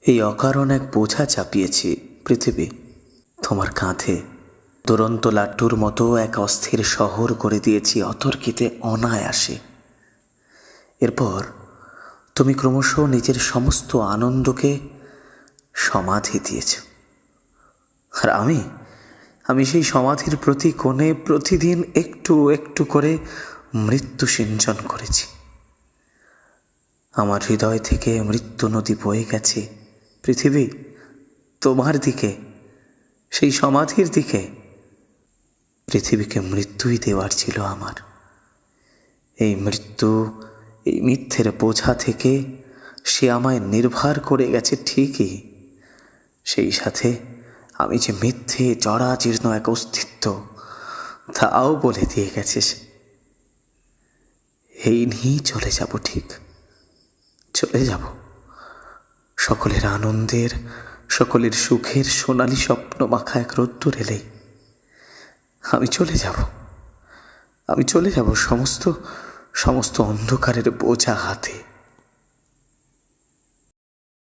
এই অকারণ এক বোঝা চাপিয়েছি পৃথিবী তোমার কাঁধে। দুরন্ত লাট্টুর মতো এক অস্থির শহর করে দিয়েছি অতর্কিতে অনায়াসে। এরপর তুমি ক্রমশ নিজের সমস্ত আনন্দকে সমাধি দিয়েছ, আর আমি সেই সমাধির প্রতি কোণে প্রতিদিন একটু একটু করে মৃত্যু সিঞ্চন করেছি। আমার হৃদয় থেকে মৃত্যু নদী বয়ে গেছে পৃথিবী তোমার দিকে, সেই সমাধির দিকে। পৃথিবীকে মৃত্যুই দেওয়ার ছিল আমার। এই মৃত্যু, এই মিথ্যের বোঝা থেকে সে আমায় নির্ভর করে গেছে ঠিকই, সেই সাথে আমি যে মিথ্যে জরাজীর্ণ এক অস্তিত্ব তাও বলে দিয়ে গেছে সে। এই নিয়েই চলে যাব, ঠিক চলে যাব। সকলের আনন্দের, সকলের সুখের সোনালি স্বপ্ন মাখা এক রোদ্দুর এলেই আমি চলে যাব সমস্ত অন্ধকারের বোঝা হাতে।